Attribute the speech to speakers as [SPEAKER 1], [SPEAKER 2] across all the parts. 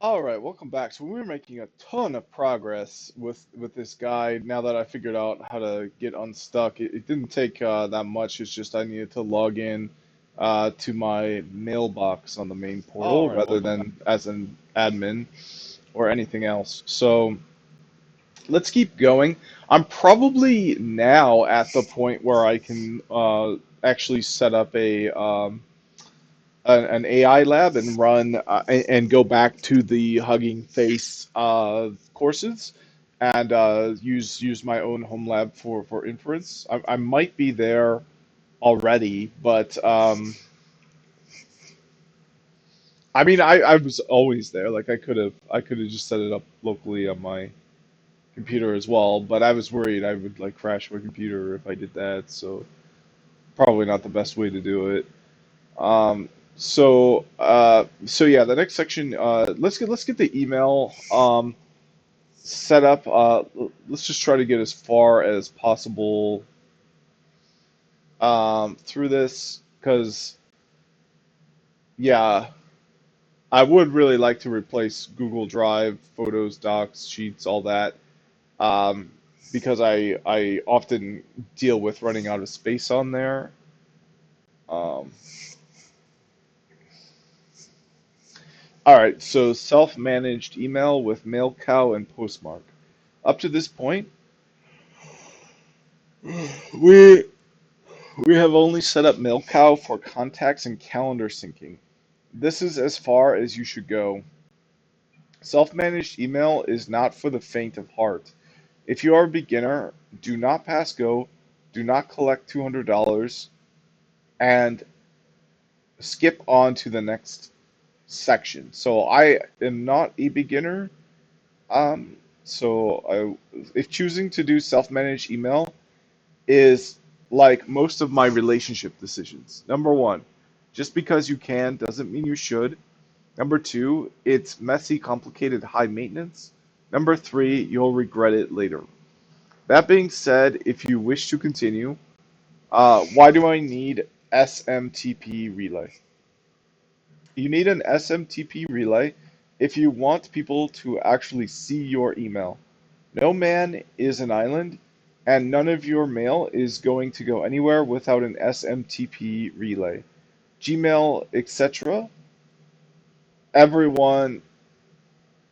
[SPEAKER 1] All right, welcome back. So we were making a ton of progress with this guide. Now that I figured out how to get unstuck, it didn't take that much. It's just I needed to log in to my mailbox on the main
[SPEAKER 2] All
[SPEAKER 1] portal
[SPEAKER 2] right,
[SPEAKER 1] rather
[SPEAKER 2] welcome back.
[SPEAKER 1] than as an admin or anything else. So let's keep going. I'm probably now at the point where I can actually set up an AI lab and run and go back to the Hugging Face courses and use my own home lab for inference. I might be there already, but I mean I was always there. Like I could have just set it up locally on my computer as well, but I was worried I would like crash my computer if I did that, so probably not the best way to do it. Um, so yeah, the next section, let's get the email set up. Let's just try to get as far as possible through this, because yeah, I would really like to replace Google Drive, Photos, Docs, Sheets, all that, um, because I often deal with running out of space on there. Um, all right, so self-managed email with MailCow and Postmark. Up to this point, we we have only set up MailCow for contacts and calendar syncing. This is as far as you should go. Self-managed email is not for the faint of heart. If you are a beginner, do not pass go, do not collect $200, and skip on to the next section. So I am not a beginner. If choosing to do self-managed email is like most of my relationship decisions. Number one, just because you can doesn't mean you should. Number two, it's messy, complicated, high maintenance. Number three, you'll regret it later. That being said, if you wish to continue, why do I need SMTP relay? You need an SMTP relay if you want people to actually see your email. No man is an island, and none of your mail is going to go anywhere without an SMTP relay. Gmail, etc. Everyone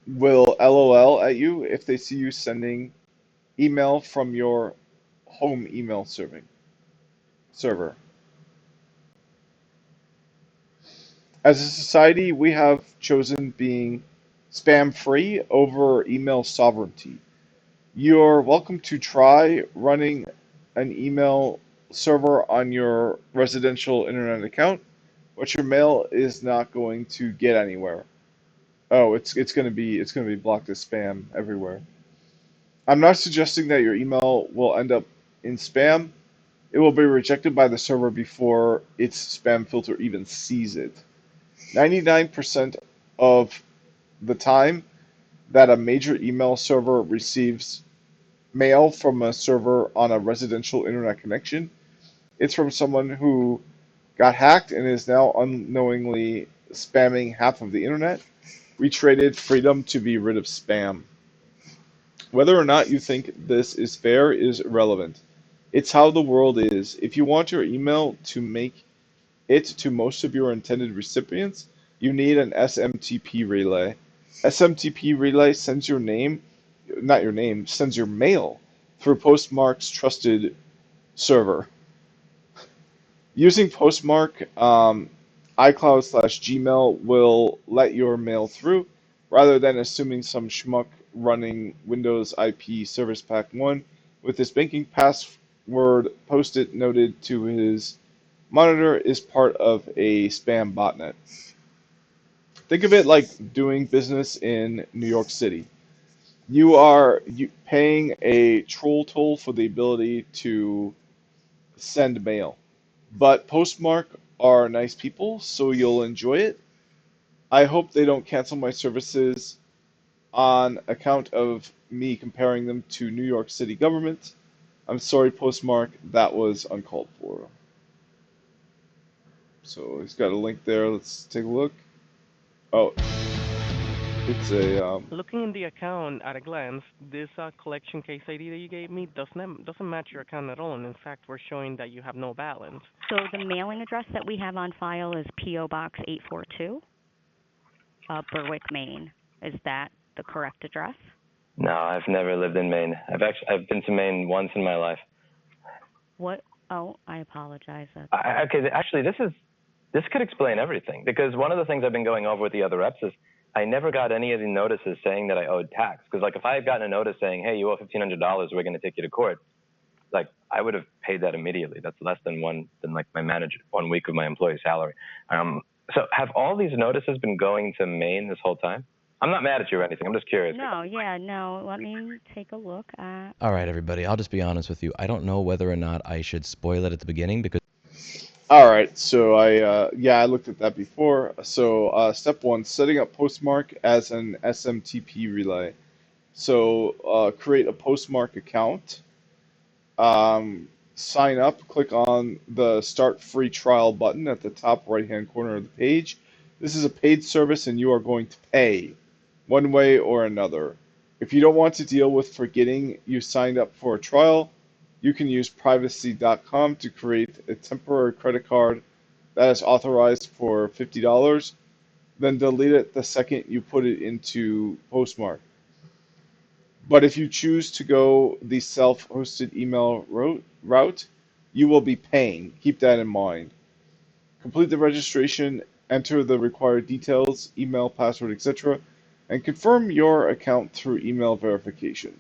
[SPEAKER 1] will LOL at you if they see you sending email from your home email server. As a society, we have chosen being spam free over email sovereignty. You're welcome to try running an email server on your residential internet account, but your mail is not going to get anywhere. Oh, it's gonna be blocked as spam everywhere. I'm not suggesting that your email will end up in spam. It will be rejected by the server before its spam filter even sees it. 99% of the time that a major email server receives mail from a server on a residential internet connection, it's from someone who got hacked and is now unknowingly spamming half of the internet. We traded freedom to be rid of spam. Whether or not you think this is fair is irrelevant. It's how the world is. If you want your email to make it to most of your intended recipients, you need an SMTP relay. SMTP relay sends your name, not your name, sends your mail through Postmark's trusted server. Using Postmark, iCloud/Gmail will let your mail through rather than assuming some schmuck running Windows IP Service Pack 1 with his banking password post-it noted to his monitor is part of a spam botnet. Think of it like doing business in New York City. You paying a troll toll for the ability to send mail. But Postmark are nice people, so you'll enjoy it. I hope they don't cancel my services on account of me comparing them to New York City government. I'm sorry, Postmark, that was uncalled for. So he's got a link there. Let's take a look. Oh, It's a
[SPEAKER 2] Looking in the account at a glance, this collection case ID that you gave me doesn't match your account at all, and in fact, we're showing that you have no balance.
[SPEAKER 3] So the mailing address that we have on file is P.O. Box 842, Berwick, Maine. Is that the correct address?
[SPEAKER 4] No, I've never lived in Maine. I've been to Maine once in my life.
[SPEAKER 3] What? Oh, I apologize.
[SPEAKER 4] Okay, actually, this could explain everything, because one of the things I've been going over with the other reps is I never got any of the notices saying that I owed tax. Because like if I had gotten a notice saying, hey, you owe $1,500, we're going to take you to court, like I would have paid that immediately. That's less than like my manager 1 week of my employee salary. So have all these notices been going to Maine this whole time? I'm not mad at you or anything. I'm just curious.
[SPEAKER 3] No. Let me take a look at.
[SPEAKER 5] All right, everybody, I'll just be honest with you. I don't know whether or not I should spoil it at the beginning because
[SPEAKER 1] all right. So I looked at that before. So step one, setting up Postmark as an SMTP relay. So create a Postmark account. Sign up, click on the Start Free Trial button at the top right-hand corner of the page. This is a paid service and you are going to pay one way or another. If you don't want to deal with forgetting you signed up for a trial, you can use privacy.com to create a temporary credit card that is authorized for $50, then delete it the second you put it into Postmark. But if you choose to go the self-hosted email route, you will be paying. Keep that in mind. Complete the registration, enter the required details, email, password, etc., and confirm your account through email verification.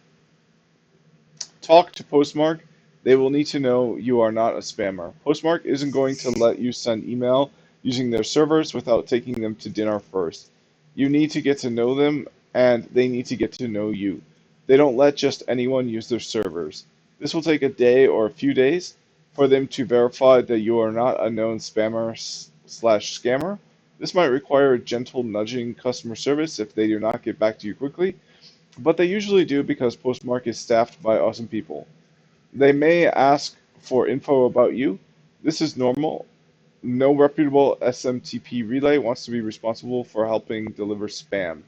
[SPEAKER 1] Talk to Postmark. They will need to know you are not a spammer. Postmark isn't going to let you send email using their servers without taking them to dinner first. You need to get to know them, and they need to get to know you. They don't let just anyone use their servers. This will take a day or a few days for them to verify that you are not a known spammer slash scammer. This might require gentle nudging customer service if they do not get back to you quickly, but they usually do because Postmark is staffed by awesome people. They may ask for info about you. This is normal. No reputable SMTP relay wants to be responsible for helping deliver spam.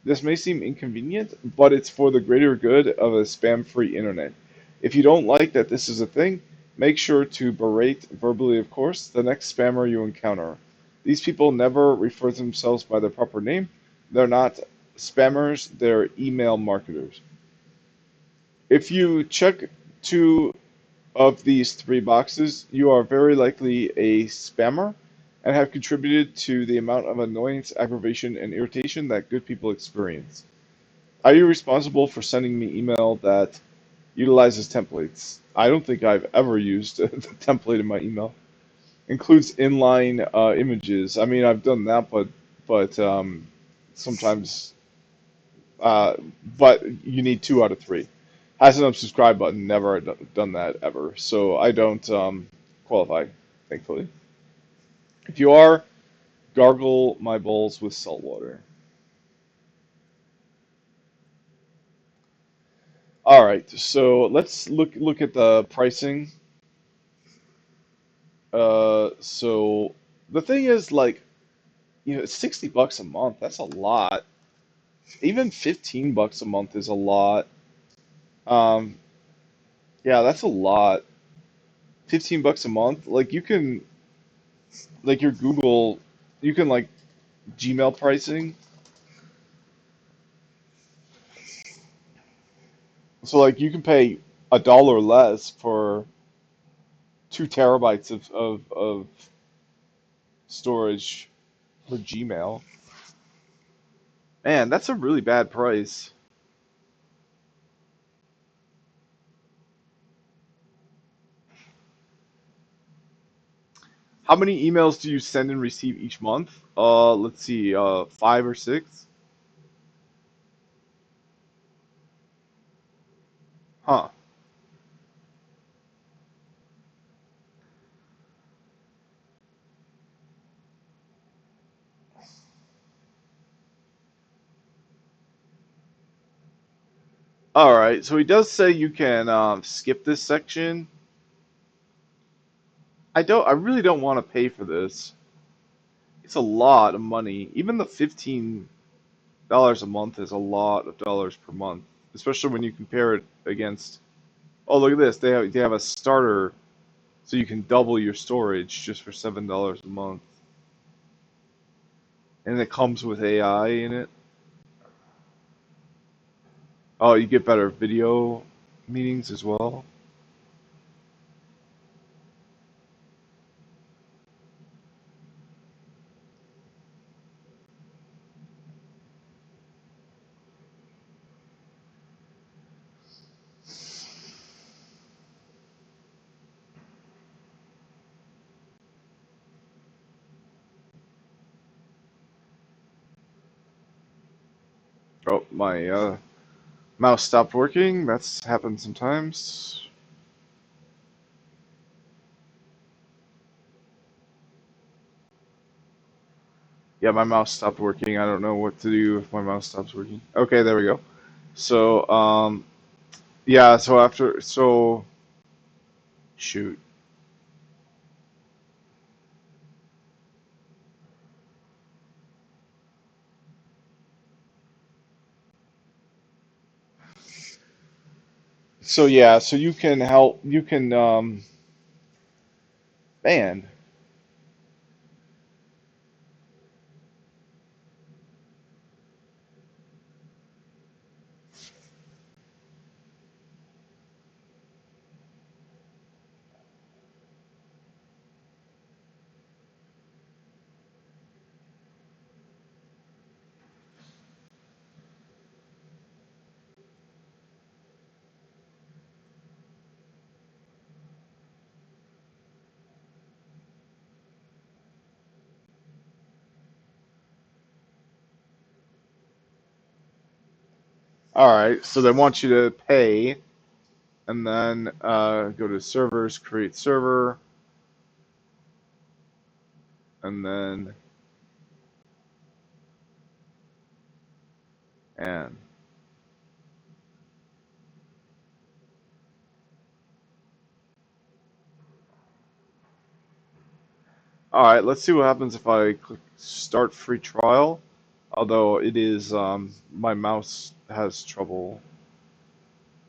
[SPEAKER 1] This may seem inconvenient, but it's for the greater good of a spam-free internet. If you don't like that this is a thing, make sure to berate, verbally of course, the next spammer you encounter. These people never refer to themselves by their proper name. They're not spammers, they're email marketers. If you check two of these three boxes, you are very likely a spammer and have contributed to the amount of annoyance, aggravation, and irritation that good people experience. Are you responsible for sending me email that utilizes templates? I don't think I've ever used a template in my email. Includes inline images. I mean, I've done that, but sometimes, uh, but you need 2 out of 3. Has an unsubscribe button. Never done that ever, so I don't qualify, thankfully. If you are, gargle my bowls with salt water. All right, so let's look at the pricing. So the thing is, like, it's $60 a month. That's a lot. Even $15 a month is a lot. Um, yeah, that's a lot. $15 a month. Like you can, like your Google, you can like Gmail pricing. So like you can pay $1 less for 2 terabytes of storage for Gmail. Man, that's a really bad price. How many emails do you send and receive each month? Let's see, 5 or 6. Huh. All right. So he does say you can skip this section. I really don't want to pay for this. It's a lot of money. Even the 15. dollars a month is a lot of dollars per month, especially when you compare it against. Oh, look at this! They have a starter, so you can double your storage just for $7 a month, and it comes with AI in it. Oh, you get better video meetings as well. Oh, my mouse stopped working. That's happened sometimes. Yeah, my mouse stopped working. I don't know what to do if my mouse stops working. Okay, there we go. So, yeah, shoot. So yeah, so you can help, man. All right, so they want you to pay, and then go to servers, create server, and then, and. All right, let's see what happens if I click start free trial. Although it is, my mouse has trouble.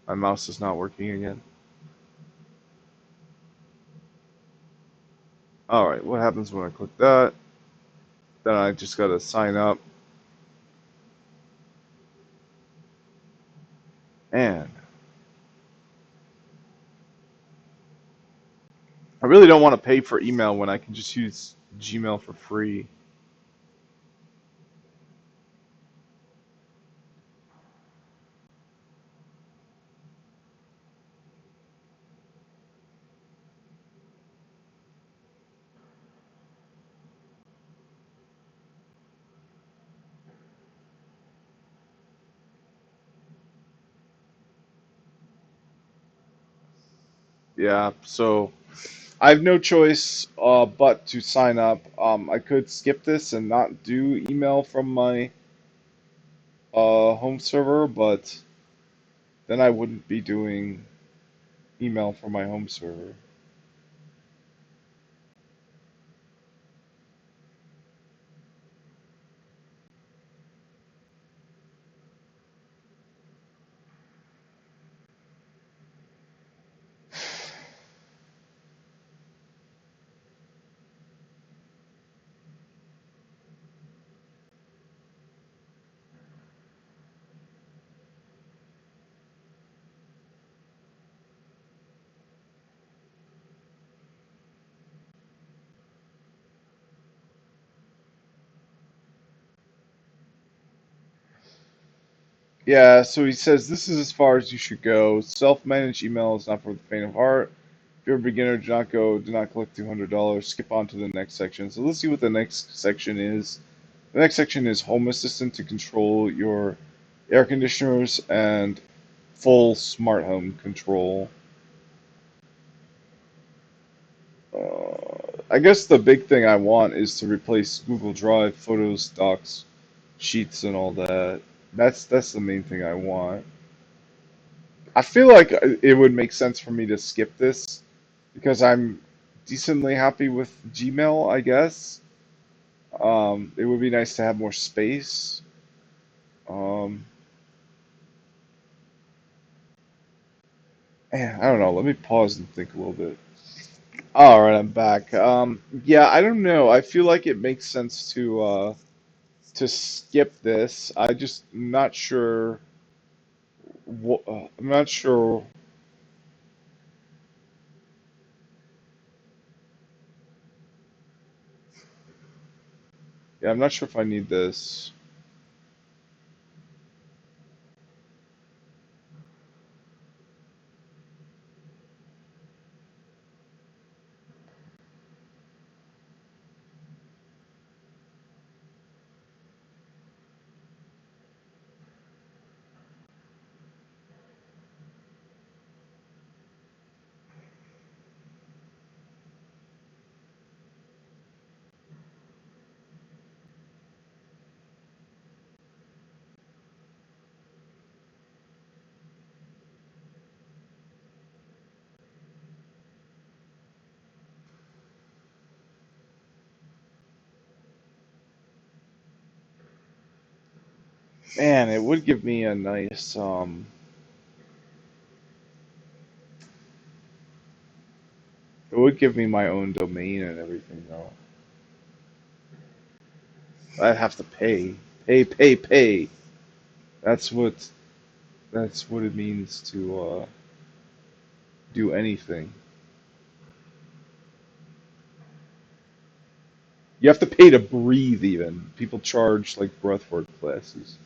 [SPEAKER 1] My mouse is not working again. All right, what happens when I click that? Then I just gotta sign up. And I really don't want to pay for email when I can just use Gmail for free. Yeah, so I have no choice but to sign up. I could skip this and not do email from my home server, but then I wouldn't be doing email from my home server. Yeah, so he says this is as far as you should go. Self-managed email is not for the faint of heart. If you're a beginner, do not go. Do not collect $200. Skip on to the next section. So let's see what the next section is. The next section is Home Assistant to control your air conditioners and full smart home control. I guess the big thing I want is to replace Google Drive, Photos, Docs, Sheets, and all that. That's the main thing I want. I feel like it would make sense for me to skip this because I'm decently happy with Gmail, I guess. It would be nice to have more space. Um, Man, I don't know. Let me pause and think a little bit. All right, I'm back. Yeah, I don't know. I feel like it makes sense to skip this. I just not sure. I'm not sure. Yeah, I'm not sure if I need this. Man, it would give me a nice it would give me my own domain and everything though. I'd have to pay. Pay, pay, pay. That's what that's what it means to do anything. You have to pay to breathe even. People charge like breathwork classes.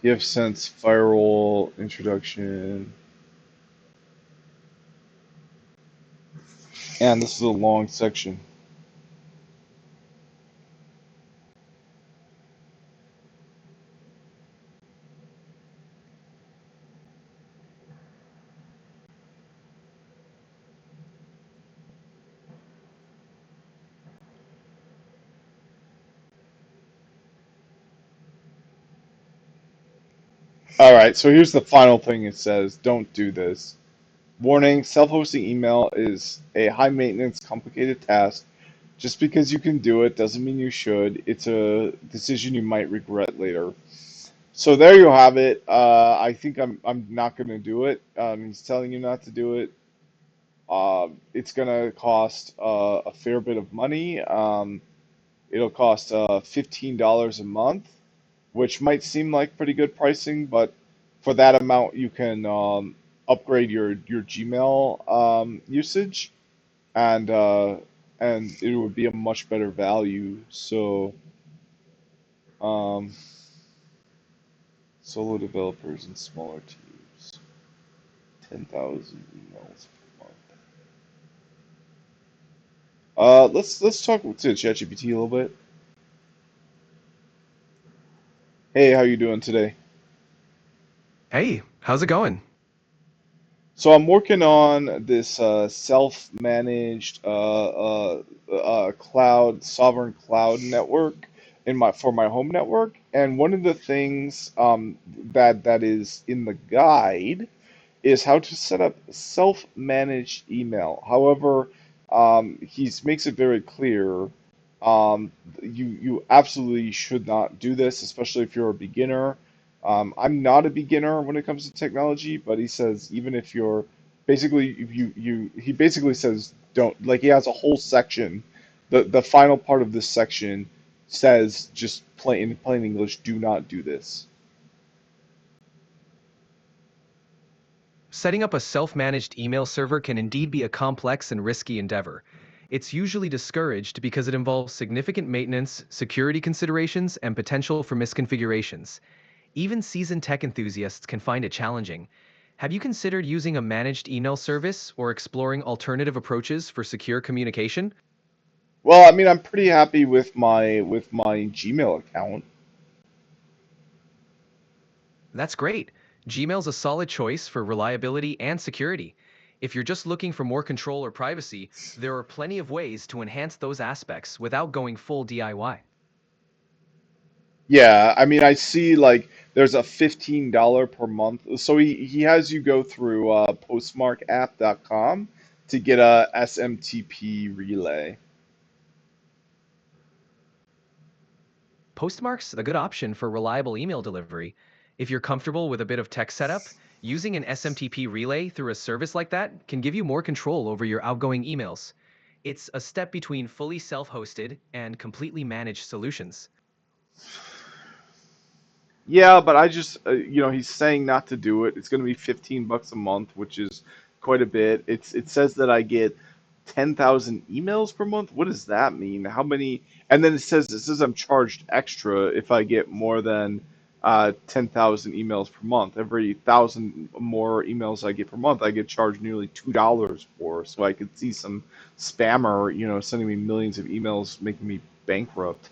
[SPEAKER 1] pfSense firewall introduction. And this is a long section. All right, so here's the final thing it says. Don't do this. Warning, self-hosting email is a high-maintenance, complicated task. Just because you can do it doesn't mean you should. It's a decision you might regret later. So there you have it. I think I'm not going to do it. He's telling you not to do it. It's going to cost a fair bit of money. It'll cost $15 a month, which might seem like pretty good pricing, but for that amount, you can upgrade your Gmail usage, and it would be a much better value. So, um, solo developers and smaller teams, 10,000 emails per month. Let's talk to ChatGPT a little bit. Hey, how you doing today?
[SPEAKER 6] Hey, how's it going?
[SPEAKER 1] So I'm working on this self-managed cloud sovereign cloud network in my for my home network, and one of the things that is in the guide is how to set up self-managed email. However, he makes it very clear you absolutely should not do this, especially if you're a beginner. I'm not a beginner when it comes to technology, but he says even if you're basically he basically says don't, like, he has a whole section. The final part of this section says just plain English, do not do this.
[SPEAKER 6] Setting up a self-managed email server can indeed be a complex and risky endeavor. It's usually discouraged because it involves significant maintenance, security considerations, and potential for misconfigurations. Even seasoned tech enthusiasts can find it challenging. Have you considered using a managed email service or exploring alternative approaches for secure communication?
[SPEAKER 1] Well, I mean, I'm pretty happy with my Gmail account.
[SPEAKER 6] That's great. Gmail's a solid choice for reliability and security. If you're just looking for more control or privacy, there are plenty of ways to enhance those aspects without going full DIY.
[SPEAKER 1] Yeah, I mean, I see like there's a $15 per month. So he has you go through postmarkapp.com to get a SMTP relay.
[SPEAKER 6] Postmark's a good option for reliable email delivery. If you're comfortable with a bit of tech setup, using an SMTP relay through a service like that can give you more control over your outgoing emails. It's a step between fully self-hosted and completely managed solutions.
[SPEAKER 1] Yeah, but I just, he's saying not to do it. It's going to be $15 a month, which is quite a bit. It says that I get 10,000 emails per month. What does that mean? How many? And then it says I'm charged extra if I get more than 10,000 emails per month. Every thousand more emails I get per month, I get charged nearly $2 for. So I could see some spammer, sending me millions of emails, making me bankrupt.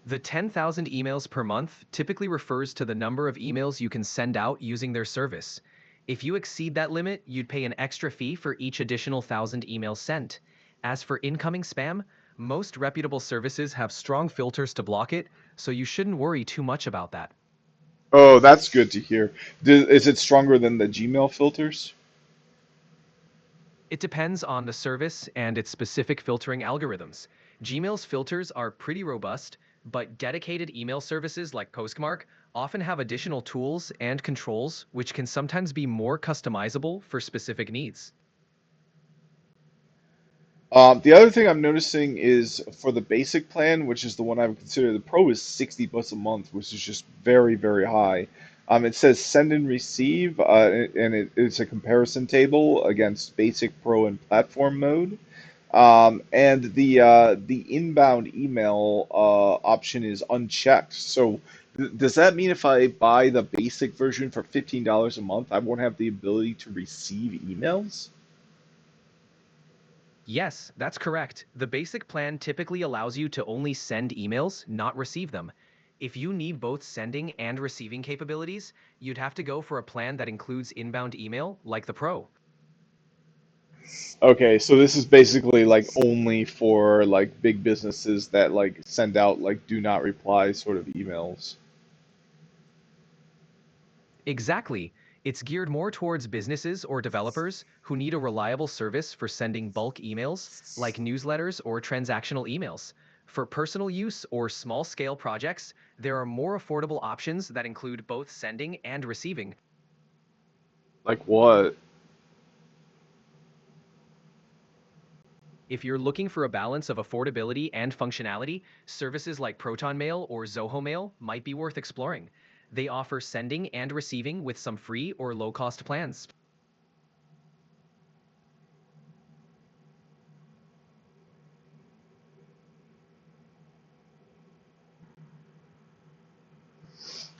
[SPEAKER 6] The 10,000 emails per month typically refers to the number of emails you can send out using their service. If you exceed that limit, you'd pay an extra fee for each additional 1,000 emails sent. As for incoming spam, most reputable services have strong filters to block it, so you shouldn't worry too much about that.
[SPEAKER 1] Oh, that's good to hear. Is it stronger than the Gmail filters?
[SPEAKER 6] It depends on the service and its specific filtering algorithms. Gmail's filters are pretty robust, but dedicated email services like Postmark often have additional tools and controls which can sometimes be more customizable for specific needs.
[SPEAKER 1] The other thing I'm noticing is for the basic plan, which is the one I would consider the pro, is $60 a month, which is just very, very high. It says send and receive, and it's a comparison table against basic, pro, and platform mode. And the inbound email option is unchecked. So does that mean if I buy the basic version for $15 a month, I won't have the ability to receive emails?
[SPEAKER 6] Yes, that's correct. The basic plan typically allows you to only send emails, not receive them. If you need both sending and receiving capabilities, you'd have to go for a plan that includes inbound email, like the Pro.
[SPEAKER 1] Okay, so this is basically like only for like big businesses that like send out like do not reply sort of emails.
[SPEAKER 6] Exactly. It's geared more towards businesses or developers who need a reliable service for sending bulk emails, like newsletters or transactional emails. For personal use or small scale projects, there are more affordable options that include both sending and receiving.
[SPEAKER 1] Like what?
[SPEAKER 6] If you're looking for a balance of affordability and functionality, services like Proton Mail or Zoho Mail might be worth exploring. They offer sending and receiving with some free or low cost plans.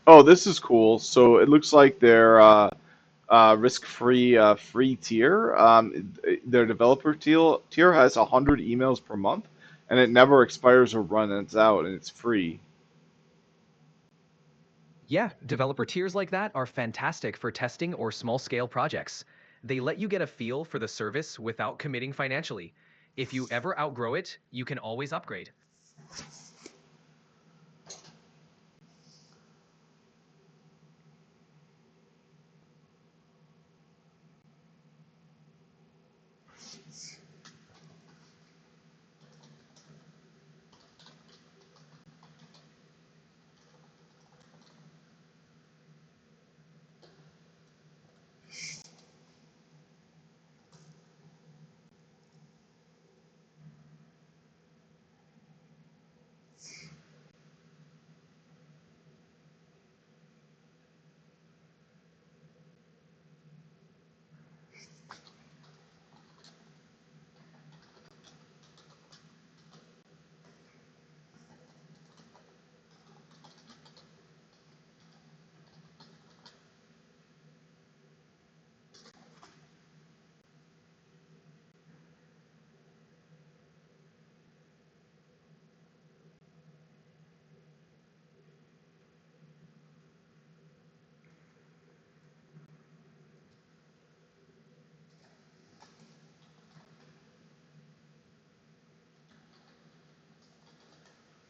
[SPEAKER 1] Oh, this is cool. So it looks like their risk-free free tier. Their developer tier has 100 emails per month, and it never expires or runs out, and it's free.
[SPEAKER 6] Yeah, developer tiers like that are fantastic for testing or small scale projects. They let you get a feel for the service without committing financially. If you ever outgrow it, you can always upgrade.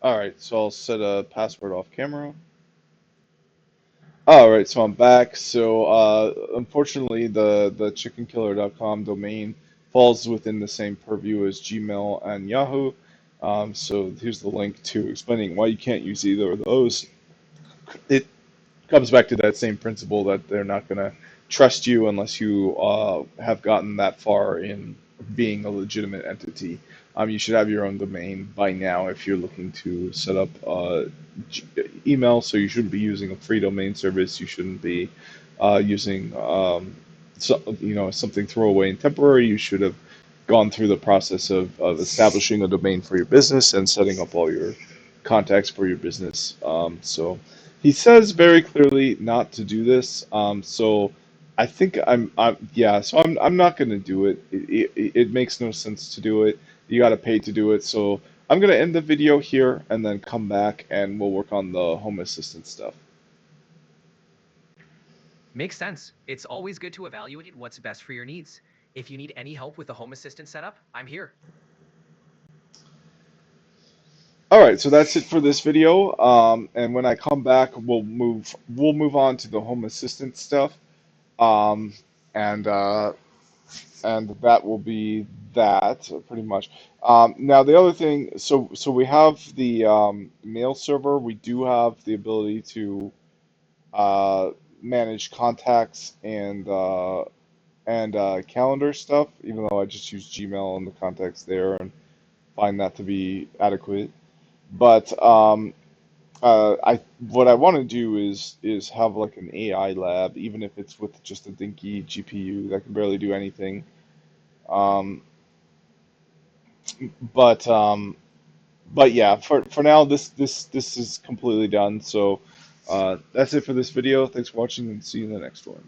[SPEAKER 1] All right, so I'll set a password off camera. All right, so I'm back. So unfortunately, the chickenkiller.com domain falls within the same purview as Gmail and Yahoo. So here's the link to explaining why you can't use either of those. It comes back to that same principle that they're not going to trust you unless you have gotten that far in being a legitimate entity. You should have your own domain by now if you're looking to set up email. So you shouldn't be using a free domain service. You shouldn't be using something throwaway and temporary. You should have gone through the process of establishing a domain for your business and setting up all your contacts for your business. So he says very clearly not to do this. So I think I'm not going to do it. It makes no sense to do it. You got to pay to do it. So I'm going to end the video here and then come back and we'll work on the Home Assistant stuff.
[SPEAKER 6] Makes sense. It's always good to evaluate what's best for your needs. If you need any help with the Home Assistant setup, I'm here.
[SPEAKER 1] All right, so that's it for this video. And when I come back, we'll move on to the Home Assistant stuff. And that will be that pretty much. Now the other thing, so we have the mail server. We do have the ability to manage contacts and calendar stuff, even though I just use Gmail and the contacts there and find that to be adequate. But what I want to do is have like an AI lab, even if it's with just a dinky GPU that can barely do anything. But yeah, for now this is completely done. So that's it for this video. Thanks for watching and see you in the next one.